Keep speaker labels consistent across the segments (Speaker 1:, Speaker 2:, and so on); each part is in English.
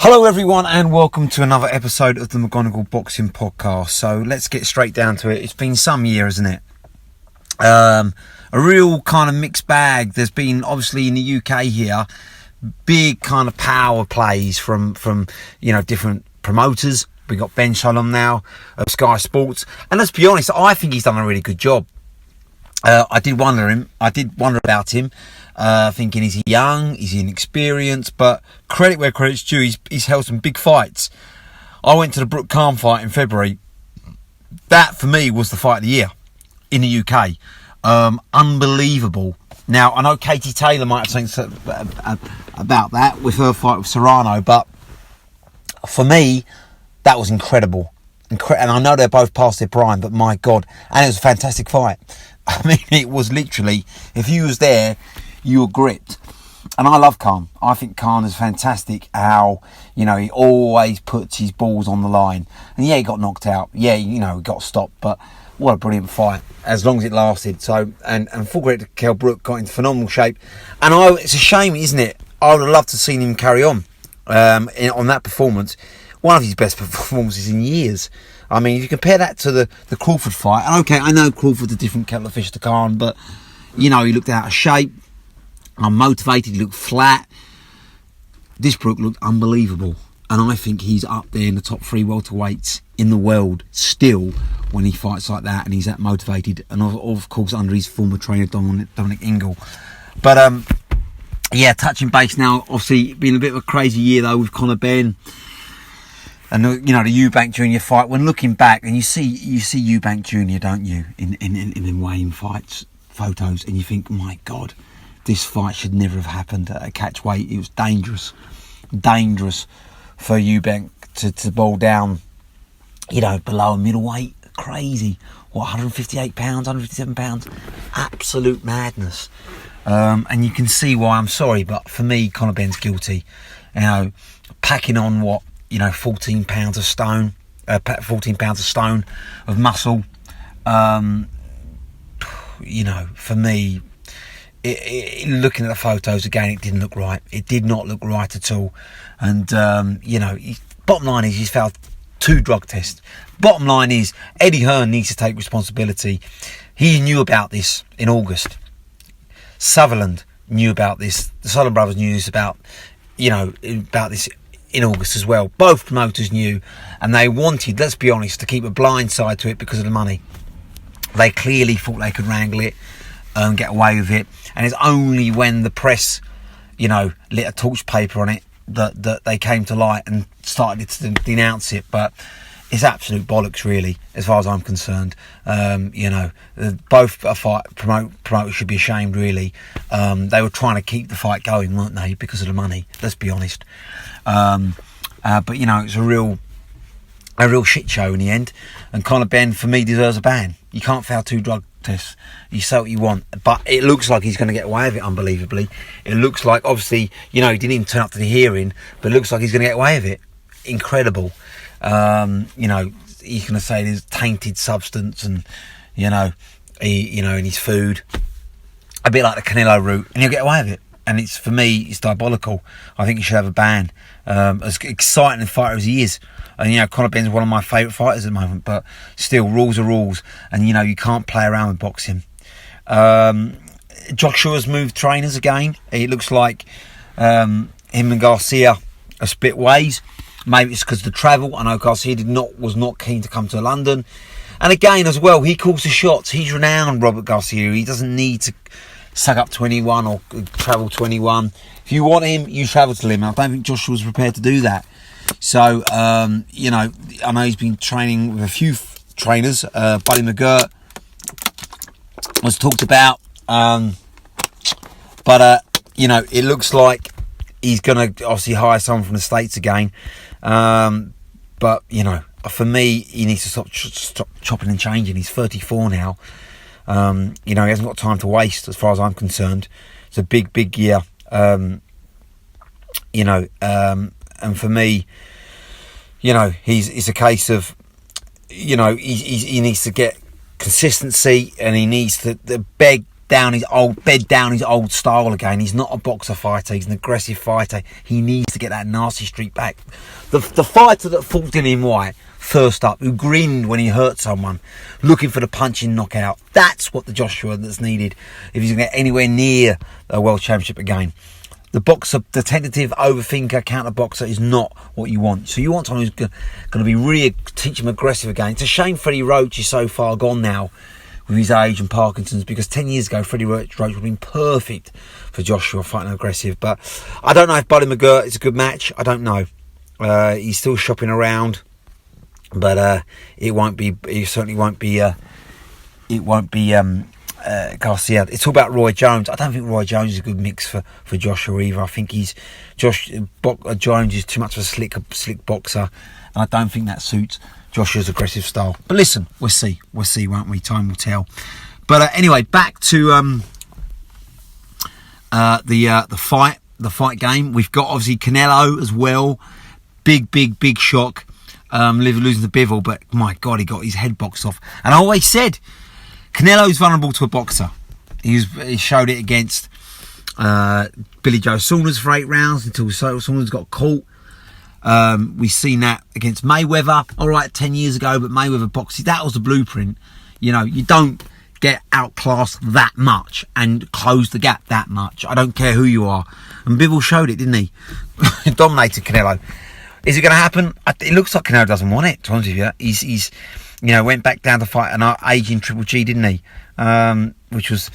Speaker 1: Hello everyone and welcome to another episode of the McGonagall Boxing Podcast. So let's get straight down to it. It's been some year, isn't it? A real kind of mixed bag. There's been, obviously in the UK here, big kind of power plays from different promoters. We got Ben Shalom now of Sky Sports, and let's be honest, I think he's done a really good job. I did wonder about him, thinking, is he young? Is he inexperienced? But credit where credit's due, he's held some big fights. I went to the Brooke Khan fight in February. That, for me, was the fight of the year in the UK. Unbelievable. Now, I know Katie Taylor might have something about that with her fight with Serrano, but for me, that was incredible. And I know they're both past their prime, but my God. And it was a fantastic fight. I mean, it was literally, if you was there, you were gripped. And I love Khan. I think Khan is fantastic how, he always puts his balls on the line. And yeah, he got knocked out. Yeah, he got stopped. But what a brilliant fight, as long as it lasted. So, and full credit to Kell Brook, got into phenomenal shape. And it's a shame, isn't it? I would have loved to have seen him carry on that performance. One of his best performances in years. I mean, if you compare that to the Crawford fight, and okay, I know Crawford's a different kettle of fish to Khan, but, he looked out of shape, unmotivated, he looked flat. This Brook looked unbelievable, and I think he's up there in the top 3 welterweights in the world still when he fights like that, and he's that motivated, and of course under his former trainer, Dominic Ingle. But, touching base now, obviously, been a bit of a crazy year, though, with Conor Benn. And the Eubank Jr. fight. When looking back, and you see Eubank Jr., don't you, in weighing fights photos, and you think, my God, this fight should never have happened at a catch weight. It was dangerous for Eubank to bowl down, below a middleweight. Crazy. 158 pounds, 157 pounds, absolute madness. And you can see why. I'm sorry, but for me, Conor Benn's guilty. Packing on 14 pounds of stone, 14 pounds of stone of muscle. For me, looking at the photos again, it didn't look right. It did not look right at all. And, bottom line is he's failed 2 drug tests. Bottom line is Eddie Hearn needs to take responsibility. He knew about this in August. Sutherland knew about this. The Sutherland brothers knew this about this in August as well. Both promoters knew, and they wanted, let's be honest, to keep a blind side to it because of the money. They clearly thought they could wrangle it and get away with it, and it's only when the press, lit a torch paper on it that they came to light and started to denounce it. But it's absolute bollocks, really, as far as I'm concerned. Both promoters should be ashamed, really. They were trying to keep the fight going, weren't they, because of the money, let's be honest. But it's a real shit show in the end, and Conor Benn, for me, deserves a ban. You can't fail 2 drug tests. You say what you want, but it looks like he's going to get away with it, unbelievably. It looks like, obviously, he didn't even turn up to the hearing, but it looks like he's going to get away with it. Incredible. He's going to say there's tainted substance and, in his food. A bit like the Canelo route, and he'll get away with it. And for me, it's diabolical. I think he should have a ban. As exciting a fighter as he is. And, Conor Benn's one of my favourite fighters at the moment. But still, rules are rules. And, you can't play around with boxing. Joshua's moved trainers again. It looks like him and Garcia are split ways. Maybe it's because of the travel. I know Garcia was not keen to come to London. And again, as well, he calls the shots. He's renowned, Robert Garcia. He doesn't need to suck up to anyone or travel to anyone. If you want him, you travel to him. I don't think Joshua's prepared to do that. So, I know he's been training with a few trainers. Buddy McGirt was talked about. It looks like he's going to obviously hire someone from the States again. For me, he needs to stop chopping and changing. He's 34 now. He hasn't got time to waste as far as I'm concerned. It's a big year. And for me, it's a case of, he needs to get consistency, and he needs to beg bed down his old style again. He's not a boxer fighter. He's an aggressive fighter. He needs to get that nasty streak back. The fighter that fought Dillian Whyte first up, who grinned when he hurt someone, looking for the punching knockout. That's what the Joshua that's needed if he's going to get anywhere near a world championship again. The boxer, the tentative overthinker, counter boxer is not what you want. So you want someone who's going to be really teach him aggressive again. It's a shame Freddie Roach is so far gone now with his age and Parkinson's, because 10 years ago Freddie Roach would have been perfect for Joshua fighting aggressive. But I don't know if Buddy McGirt is a good match. I don't know. He's still shopping around, but it won't be. It certainly won't be. It won't be Garcia. It's all about Roy Jones. I don't think Roy Jones is a good mix for Joshua either. I think Jones is too much of a slick boxer, and I don't think that suits Joshua's aggressive style. But listen, we'll see, won't we? Time will tell. But anyway, back to the fight game. We've got obviously Canelo as well. Big shock. Losing to Bivol, but my God, he got his head boxed off. And I always said Canelo's vulnerable to a boxer. He showed it against Billy Joe Saunders for 8 rounds until Saunders got caught. We've seen that against Mayweather, all right, 10 years ago, but Mayweather boxing, that was the blueprint. You know, you don't get outclassed that much and close the gap that much. I don't care who you are. And Bivol showed it, didn't he? Dominated Canelo. Is it going to happen? It looks like Canelo doesn't want it, to be honest with you. He's went back down to fight an aging Triple G, didn't he? Which was,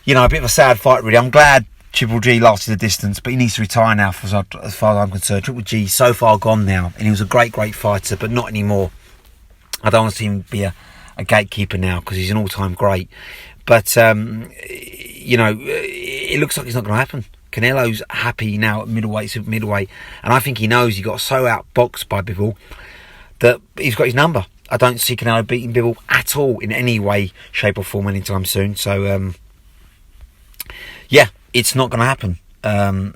Speaker 1: a bit of a sad fight, really. I'm glad Triple G lasted the distance, but he needs to retire now, as far as I'm concerned. Triple G so far gone now, and he was a great fighter, but not anymore. I don't want to see him be a gatekeeper now, because he's an all-time great. But, it looks like it's not going to happen. Canelo's happy now at super middleweight, and I think he knows he got so outboxed by Bivol that he's got his number. I don't see Canelo beating Bivol at all in any way, shape or form anytime soon. So, it's not going to happen. As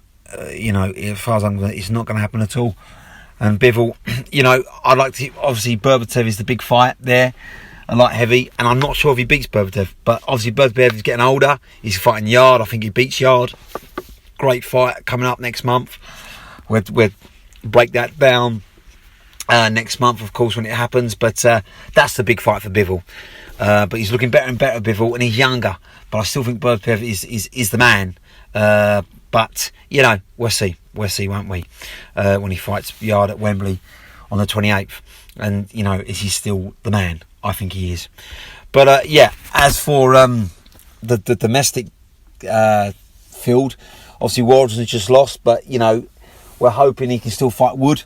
Speaker 1: far as I'm concerned, it's not going to happen at all. And Bivol, I'd like to, obviously Berbatov is the big fight there, a light heavy, and I'm not sure if he beats Berbatov, but obviously Berbatov is getting older. He's fighting Yard. I think he beats Yard. Great fight coming up next month. We'll break that down next month, of course, when it happens. But that's the big fight for Bivol. But he's looking better and better, Bivol, and he's younger. But I still think Berbatov is the man. But we'll see, won't we? When he fights Yard at Wembley on the 28th, and is he still the man? I think he is. But as for the domestic field. Obviously, Ward's has just lost, but, we're hoping he can still fight Wood.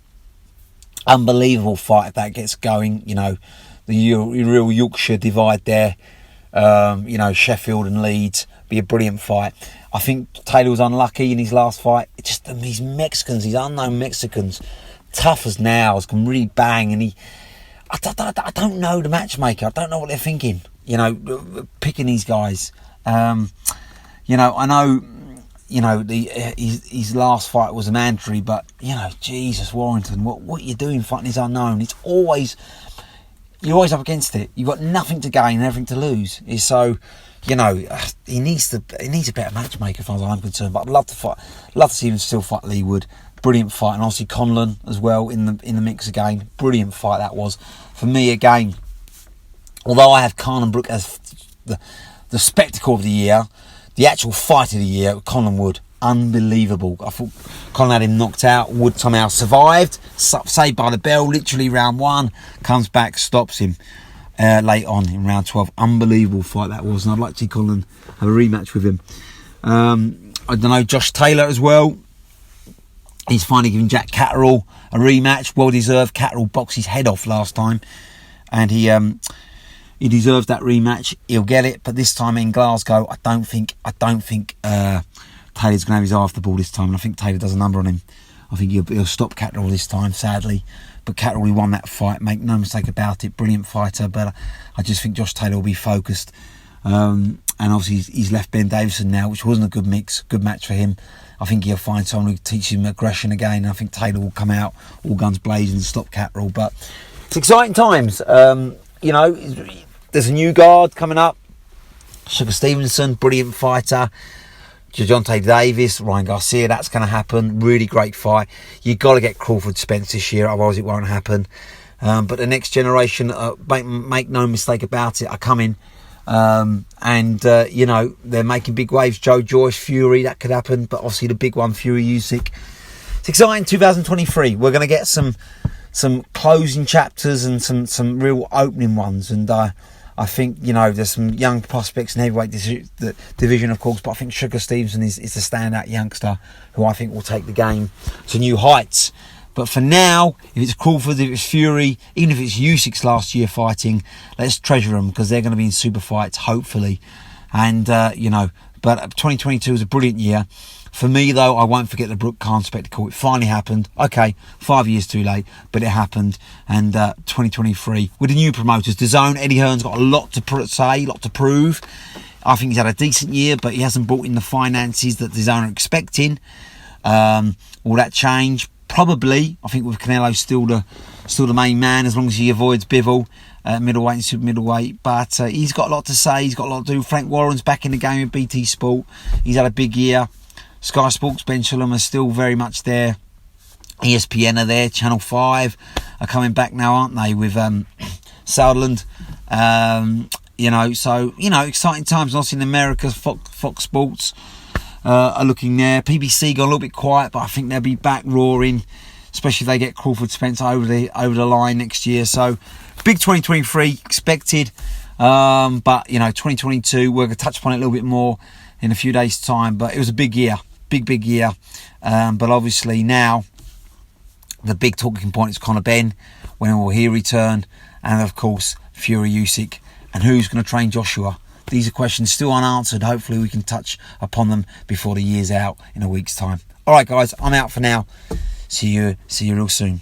Speaker 1: Unbelievable fight if that gets going. The real Yorkshire divide there. Sheffield and Leeds. Be a brilliant fight. I think Taylor was unlucky in his last fight. It's just these Mexicans, these unknown Mexicans, tough as nails, can really bang. And I don't know the matchmaker. I don't know what they're thinking, picking these guys. I know... his last fight was a mandatory, but Jesus Warrington, what you're doing fighting is unknown. You're always up against it. You've got nothing to gain and everything to lose. So he needs a better matchmaker, as far as I'm concerned. But I'd love to see him still fight Lee Wood. Brilliant fight, and obviously Conlon as well in the mix again. Brilliant fight that was for me again. Although I have Khan and Brook as the spectacle of the year. The actual fight of the year, Conlon Wood, unbelievable. I thought Conlon had him knocked out. Wood somehow survived, saved by the bell, literally round 1, comes back, stops him late on in round 12. Unbelievable fight that was, and I'd like to see Conlon have a rematch with him. I don't know, Josh Taylor as well. He's finally giving Jack Catterall a rematch, well deserved. Catterall boxed his head off last time, and he deserves that rematch. He'll get it, but this time in Glasgow, I don't think Taylor's going to have his eye off the ball this time. And I think Taylor does a number on him. I think he'll stop Catterall this time, sadly. But Catterall, he won that fight. Make no mistake about it. Brilliant fighter. But I just think Josh Taylor will be focused. And obviously he's left Ben Davison now, which wasn't a good match for him. I think he'll find someone who teaches him aggression again. And I think Taylor will come out all guns blazing and stop Catterall. But it's exciting times. There's a new guard coming up. Sugar Stevenson, brilliant fighter. Gervonta Davis, Ryan Garcia, that's going to happen. Really great fight. You've got to get Crawford Spence this year, otherwise it won't happen. But the next generation, make no mistake about it, are coming. You know, they're making big waves. Joe Joyce, Fury, that could happen. But obviously the big one, Fury Usyk. It's exciting, 2023. We're going to get some closing chapters and some real opening ones. And I think, you know, there's some young prospects in heavyweight division, of course, but I think Sugar Stevenson is a standout youngster who I think will take the game to new heights. But for now, if it's Crawford, if it's Fury, even if it's Usyk's last year fighting, let's treasure them because they're going to be in super fights, hopefully. And, you know, but 2022 was a brilliant year. For me, though, I won't forget the Brooke Khan spectacle. It finally happened. Okay, 5 years too late, but it happened. And 2023, with the new promoters, DAZN, Eddie Hearn's got a lot to say, a lot to prove. I think he's had a decent year, but he hasn't brought in the finances that DAZN are expecting. Will that change? Probably. I think with Canelo still the main man, as long as he avoids Bivol, middleweight and super middleweight. But he's got a lot to say. He's got a lot to do. Frank Warren's back in the game with BT Sport. He's had a big year. Sky Sports, Ben Shalom are still very much there. ESPN are there. Channel 5 are coming back now, aren't they, with Sutherland. You know, so, you know, exciting times. Also in America, Fox Sports are looking there. PBC got a little bit quiet, but I think they'll be back roaring, especially if they get Crawford Spence over the line next year. So, big 2023 expected. But, you know, 2022, we're going to touch upon it a little bit more in a few days' time. But it was a big year. Big year. But obviously now, the big talking point is Conor Benn. When will he return? And, of course, Fury Usyk. And who's going to train Joshua? These are questions still unanswered. Hopefully we can touch upon them before the year's out in a week's time. All right, guys, I'm out for now. See you real soon.